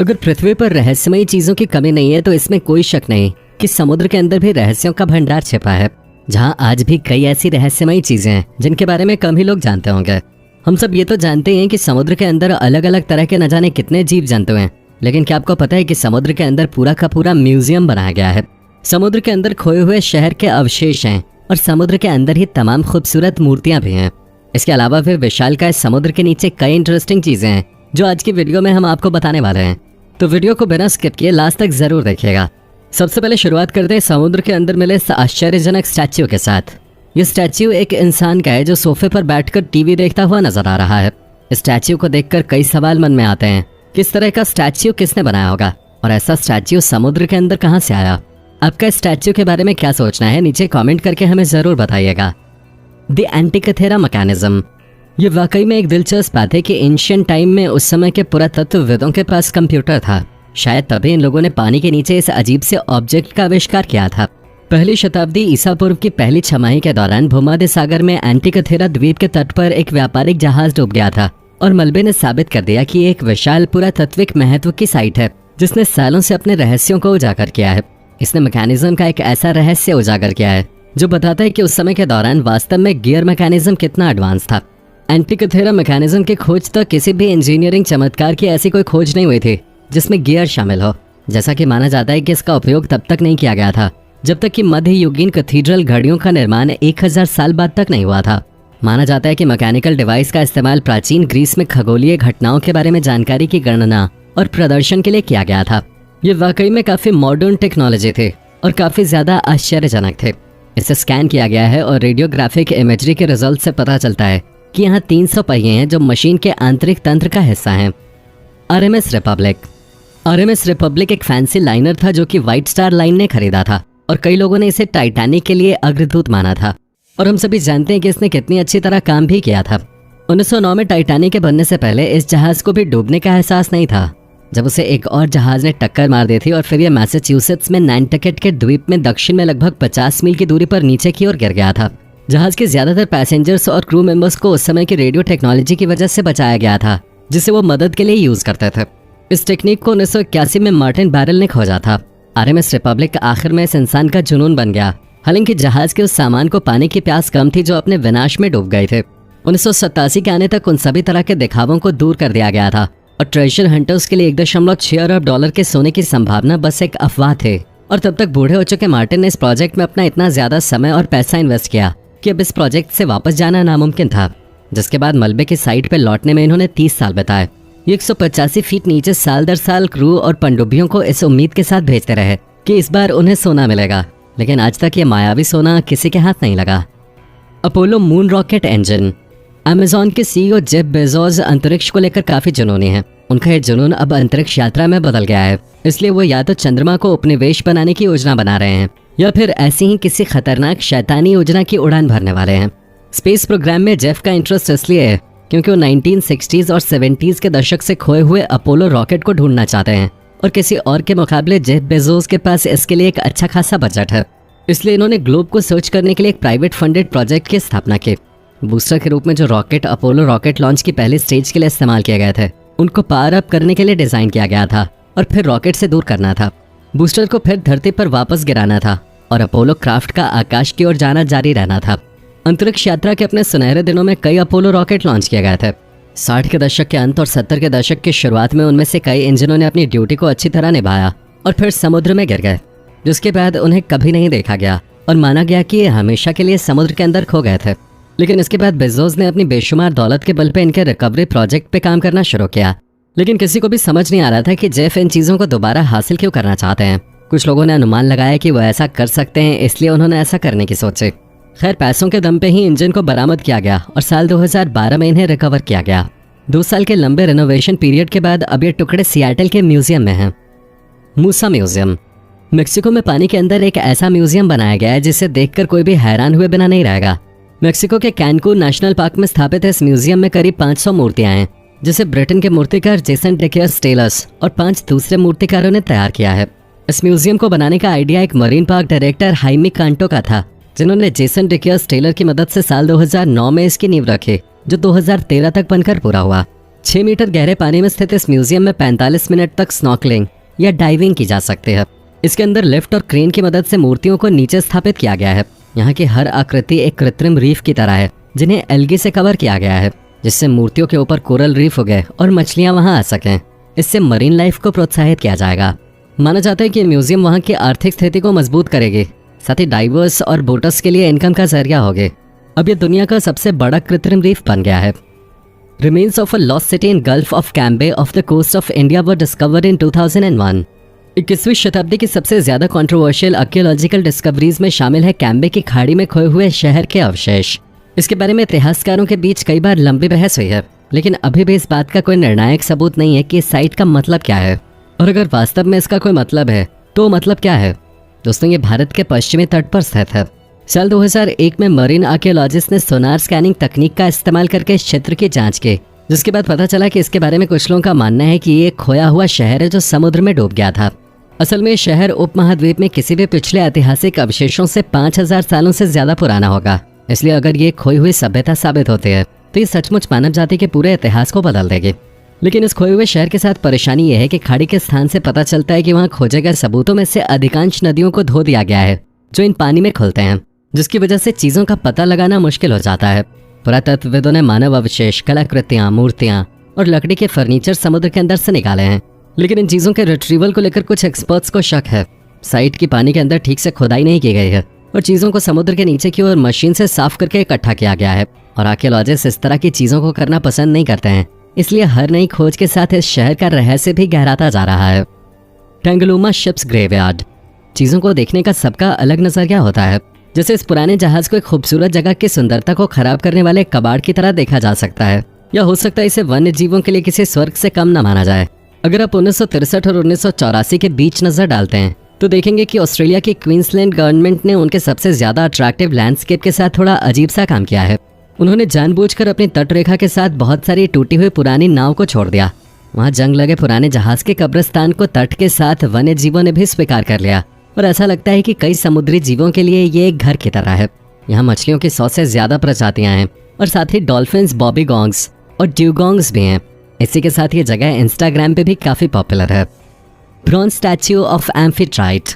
अगर पृथ्वी पर रहस्यमयी चीजों की कमी नहीं है तो इसमें कोई शक नहीं कि समुद्र के अंदर भी रहस्यों का भंडार छिपा है, जहां आज भी कई ऐसी रहस्यमयी चीजें हैं जिनके बारे में कम ही लोग जानते होंगे। हम सब ये तो जानते हैं कि समुद्र के अंदर अलग अलग तरह के न जाने कितने जीव जंतु हैं, लेकिन क्या आपको पता है कि समुद्र के अंदर पूरा का पूरा म्यूजियम बनाया गया है। समुद्र के अंदर खोए हुए शहर के अवशेष हैं और समुद्र के अंदर ही तमाम खूबसूरत मूर्तियां भी हैं। इसके अलावा फिर विशालकाय समुद्र के नीचे कई इंटरेस्टिंग चीजें हैं जो आज की वीडियो में हम आपको बताने वाले हैं, तो वीडियो को बिना स्किप किए लास्ट तक जरूर देखिएगा। सबसे पहले शुरुआत करते हैं समुद्र के अंदर मिले इस आश्चर्यजनक स्टैच्यू के साथ। ये स्टैच्यू एक इंसान का है जो सोफे पर बैठकर टीवी देखता हुआ नजर आ रहा है। इस स्टैच्यू को देखकर कई सवाल मन में आते हैं, किस तरह का स्टैच्यू किसने बनाया होगा और ऐसा स्टैच्यू समुद्र के अंदर कहाँ से आया। आपका इस स्टैच्यू के बारे में क्या सोचना है, नीचे कमेंट करके हमें जरूर बताइएगा। द एंटिकथेरा मैकेनिज्म, ये वाकई में एक दिलचस्प बात है कि एंशिएंट टाइम में उस समय के पुरातत्वविदों के पास कंप्यूटर था। शायद तभी इन लोगों ने पानी के नीचे इस अजीब से ऑब्जेक्ट का आविष्कार किया था। पहली शताब्दी ईसा पूर्व की पहली छमाही के दौरान भूमध्य सागर में एंटिकथेरा द्वीप के तट पर एक व्यापारिक जहाज डूब गया था और मलबे ने साबित कर दिया कि एक विशाल पुरातत्विक महत्व की साइट है जिसने सालों से अपने रहस्यों को उजागर किया है। इसने मैकेनिज्म का एक ऐसा रहस्य उजागर किया है जो बताता है कि उस समय के दौरान वास्तव में गियर मैकेनिज्म कितना एडवांस था। एंटिकथेरा मैकेनिज्म की खोज तक किसी भी इंजीनियरिंग चमत्कार की ऐसी कोई खोज नहीं हुई थी जिसमें गियर शामिल हो। जैसा कि माना जाता है कि इसका उपयोग तब तक नहीं किया गया था जब तक कि मध्ययुगीन कैथेड्रल घड़ियों का निर्माण 1000 साल बाद तक नहीं हुआ था। माना जाता है कि मैकेनिकल डिवाइस का इस्तेमाल प्राचीन ग्रीस में खगोलीय घटनाओं के बारे में जानकारी की गणना और प्रदर्शन के लिए किया गया था। ये वाकई में काफी मॉडर्न टेक्नोलॉजी थे और काफी ज्यादा आश्चर्यजनक थे। इसे स्कैन किया गया है और रेडियोग्राफिक इमेजरी के रिजल्ट से पता चलता है कि यहाँ 300 पहिए हैं जो मशीन के आंतरिक तंत्र का हिस्सा हैं। आरएमएस रिपब्लिक एक फैंसी लाइनर था जो कि व्हाइट स्टार लाइन ने खरीदा था और कई लोगों ने इसे टाइटैनिक के लिए अग्रदूत माना था और हम सभी जानते हैं कि इसने कितनी अच्छी तरह काम भी किया था। 1909 में टाइटैनिक के बनने से पहले इस जहाज को भी डूबने का एहसास नहीं था जब उसे एक और जहाज ने टक्कर मार दी थी और फिर यह मैसाचुसेट्स में नैंटकेट के द्वीप में दक्षिण में लगभग 50 मील की दूरी पर नीचे की ओर गिर गया था। जहाज के ज्यादातर पैसेंजर्स और क्रू मेंबर्स को उस समय की रेडियो टेक्नोलॉजी की वजह से बचाया गया था जिसे वो मदद के लिए यूज करते थे। इस टेक्निक को 1981 में मार्टिन बैरल ने खोजा था। आरएमएस रिपब्लिक आखिर में इस इंसान का जुनून बन गया। हालांकि जहाज के उस सामान को पाने की प्यास कम थी जो अपने विनाश में डूब गए थे। 1987 के आने तक उन सभी तरह के दिखावों को दूर कर दिया गया था और ट्रेजर हंटर्स के लिए 1.6 अरब डॉलर के सोने की संभावना बस एक अफवाह थे। और तब तक बूढ़े हो चुके मार्टिन ने इस प्रोजेक्ट में अपना इतना ज्यादा समय और पैसा इन्वेस्ट किया कि अब इस प्रोजेक्ट से वापस जाना नामुमकिन था, जिसके बाद मलबे की साइट पर लौटने में इन्होंने 30 साल बिताए। 185 फीट नीचे साल दर साल क्रू और पनडुब्बियों को इस उम्मीद के साथ भेजते रहे कि इस बार उन्हें सोना मिलेगा, लेकिन आज तक ये मायावी सोना किसी के हाथ नहीं लगा। Apollo moon rocket engine. Amazon के सीईओ जेफ बेजोस अंतरिक्ष को लेकर काफी जुनूनी हैं। उनका ये जुनून अब अंतरिक्ष यात्रा में बदल गया है, इसलिए वो या तो चंद्रमा को उपनिवेश बनाने की योजना बना रहे हैं या फिर ऐसी ही किसी खतरनाक शैतानी योजना की उड़ान भरने वाले हैं। स्पेस प्रोग्राम में जेफ का इंटरेस्ट इसलिए है क्योंकि वो 1960s और 70s के दशक से खोए हुए अपोलो रॉकेट को ढूंढना चाहते हैं और किसी और के मुकाबले जेफ बेजोस के पास इसके लिए एक अच्छा खासा बजट है। इसलिए इन्होंने ग्लोब को सर्च करने के लिए एक प्राइवेट फंडेड प्रोजेक्ट की स्थापना की। बूस्टर के रूप में जो रॉकेट अपोलो रॉकेट लॉन्च की पहली स्टेज के लिए इस्तेमाल किए गए थे उनको पावर अप करने के लिए डिजाइन किया गया था और फिर रॉकेट से दूर करना था। बूस्टर को फिर धरती पर वापस गिराना था और अपोलो क्राफ्ट का आकाश की ओर जाना जारी रहना था। अंतरिक्ष यात्रा के अपने सुनहरे दिनों में कई अपोलो रॉकेट लॉन्च किए गए थे। 60 के दशक के अंत और 70 के दशक की शुरुआत में उनमें से कई इंजनों ने अपनी ड्यूटी को अच्छी तरह निभाया और फिर समुद्र में गिर गए, जिसके बाद उन्हें कभी नहीं देखा गया और माना गया कि ये हमेशा के लिए समुद्र के अंदर खो गए थे। लेकिन इसके बाद बेजोस ने अपनी बेशुमार दौलत के बल पे इनके रिकवरी प्रोजेक्ट पे काम करना शुरू किया। लेकिन किसी को भी समझ नहीं आ रहा था कि जेफ इन चीज़ों को दोबारा हासिल क्यों करना चाहते हैं। कुछ लोगों ने अनुमान लगाया कि वो ऐसा कर सकते हैं, इसलिए उन्होंने ऐसा करने की सोची। खैर, पैसों के दम पे ही इंजन को बरामद किया गया और साल 2012 में इन्हें रिकवर किया गया। 2 साल के लंबे रिनोवेशन पीरियड के बाद अब ये टुकड़े सियाटल के म्यूजियम में हैं। मूसा म्यूजियम। मेक्सिको में पानी के अंदर एक ऐसा म्यूजियम बनाया गया है जिसे देखकर कोई भी हैरान हुए बिना नहीं रहेगा। मेक्सिको के कैनकून नेशनल पार्क में स्थापित इस म्यूजियम में करीब 500 मूर्तियां हैं जिसे ब्रिटेन के मूर्तिकार जेसन डेकियर स्टेलस और 5 दूसरे मूर्तिकारों ने तैयार किया है। इस म्यूजियम को बनाने का आइडिया एक मरीन पार्क डायरेक्टर हाइमी कांटो का था जिन्होंने जेसन डिकियर्स टेलर की मदद से साल 2009 में इसकी नींव रखी, जो 2013 तक बनकर पूरा हुआ। 6 मीटर गहरे पानी में स्थित इस म्यूजियम में 45 मिनट तक स्नॉर्कलिंग या डाइविंग की जा सकती है। इसके अंदर लिफ्ट और क्रेन की मदद से मूर्तियों को नीचे स्थापित किया गया है। यहाँ की हर आकृति एक कृत्रिम रीफ की तरह है, जिन्हें एल्गी से कवर किया गया है, जिससे मूर्तियों के ऊपर कोरल रीफ उगे और मछलियां वहां आ सकें। इससे मरीन लाइफ को प्रोत्साहित किया जाएगा। माना जाता है कि म्यूजियम वहां की आर्थिक स्थिति को मजबूत करेगी, साथ ही डाइवर्स और बोटर्स के लिए इनकम का जरिया होगी। अब ये दुनिया का सबसे बड़ा कृत्रिम रीफ बन गया है। Remains of a lost city in Gulf of Cambay off the coast of India were discovered in 2001। 21वीं शताब्दी की सबसे ज्यादा कंट्रोवर्शियल आर्कियोलॉजिकल डिस्कवरीज में शामिल है कैम्बे की खाड़ी में खोए हुए शहर के अवशेष। इसके बारे में इतिहासकारों के बीच कई बार लंबी बहस हुई है, लेकिन अभी भी इस बात का कोई निर्णायक सबूत नहीं है कि इस साइट का मतलब क्या है, और अगर वास्तव में इसका कोई मतलब है तो मतलब क्या है। दोस्तों, ये भारत के पश्चिमी तट पर स्थित है। साल 2001 में मरीन आर्कियोलॉजिस्ट ने सोनार स्कैनिंग तकनीक का इस्तेमाल करके इस क्षेत्र की जांच की, जिसके बाद पता चला कि इसके बारे में कुछ लोगों का मानना है कि ये एक खोया हुआ शहर है जो समुद्र में डूब गया था। असल में शहर उपमहाद्वीप में किसी भी पिछले ऐतिहासिक अवशेषों से 5000 सालों से ज्यादा पुराना होगा। इसलिए अगर ये खोई हुई सभ्यता साबित होती है तो ये सचमुच मानव जाति के पूरे इतिहास को बदल देगी। लेकिन इस खोए हुए शहर के साथ परेशानी यह है कि खाड़ी के स्थान से पता चलता है कि वहाँ खोजे गए सबूतों में से अधिकांश नदियों को धो दिया गया है, जो इन पानी में खुलते हैं, जिसकी वजह से चीजों का पता लगाना मुश्किल हो जाता है। पुरातत्वविदों ने मानव अवशेष, कलाकृतियां, मूर्तियां और लकड़ी के फर्नीचर समुद्र के अंदर से निकाले हैं, लेकिन इन चीजों के रिट्रीवल को लेकर कुछ एक्सपर्ट्स को शक है। साइट की पानी के अंदर ठीक से खुदाई नहीं की गई है और चीजों को समुद्र के नीचे की ओर मशीन से साफ करके इकट्ठा किया गया है, और आर्कियोलॉजिस्ट इस तरह की चीजों को करना पसंद नहीं करते हैं। इसलिए हर नई खोज के साथ इस शहर का रहस्य भी गहराता जा रहा है। टेंगलूमा शिप्स ग्रेवयार्ड। चीजों को देखने का सबका अलग नजरिया होता है। जैसे इस पुराने जहाज को एक खूबसूरत जगह की सुंदरता को खराब करने वाले कबाड़ की तरह देखा जा सकता है, या हो सकता है इसे वन्य जीवों के लिए किसी स्वर्ग से कम न माना जाए। अगर आप 1963 और 1984 के बीच नजर डालते हैं तो देखेंगे कि ऑस्ट्रेलिया की क्वींसलैंड गवर्नमेंट ने उनके सबसे ज्यादा अट्रैक्टिव लैंडस्केप के साथ थोड़ा अजीब सा काम किया है। उन्होंने जानबूझकर अपनी तटरेखा के साथ बहुत सारी टूटी हुई पुरानी नाव को छोड़ दिया। वहां जंग लगे पुराने जहाज के कब्रिस्तान को तट के साथ वन्य जीवों ने भी स्वीकार कर लिया, और ऐसा लगता है कि कई समुद्री जीवों के लिए ये एक घर की तरह है। यहाँ मछलियों की 100 से ज्यादा प्रजातियां हैं, और साथ ही डॉल्फिन्स, बॉबीगॉन्ग्स और ड्यूगोंग्स भी हैं। इसी के साथ ये जगह इंस्टाग्राम पे भी काफी पॉपुलर है। Bronze statue of Amphitrite.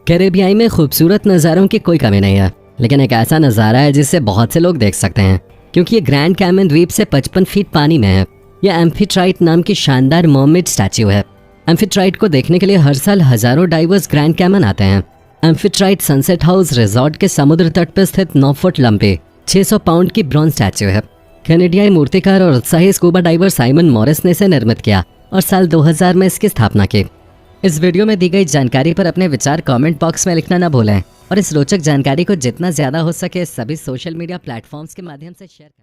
कैरेबियाई में खूबसूरत नज़ारों की कोई कमी नहीं है, लेकिन एक ऐसा नज़ारा है जिसे बहुत से लोग देख सकते हैं, क्योंकि ये ग्रैंड कैमन द्वीप से 55 फीट पानी में है। यह एम्फीट्राइट नाम की शानदार मर्मेड स्टैच्यू है। एम्फीट्राइट को देखने के लिए हर साल हजारों डाइवर्स ग्रैंड कैमन आते हैं। एम्फीट्राइट सनसेट हाउस रिजॉर्ट के समुद्र तट पर स्थित 9 फुट लंबे 600 पाउंड की ब्रॉन्ज स्टैच्यू है। कैनेडियाई मूर्तिकार और उत्साही स्कूबा डाइवर साइमन मॉरिस ने इसे निर्मित किया और साल 2000 में इसकी स्थापना की। इस वीडियो में दी गई जानकारी पर अपने विचार कमेंट बॉक्स में लिखना न भूलें, और इस रोचक जानकारी को जितना ज्यादा हो सके सभी सोशल मीडिया प्लेटफॉर्म्स के माध्यम से शेयर करें।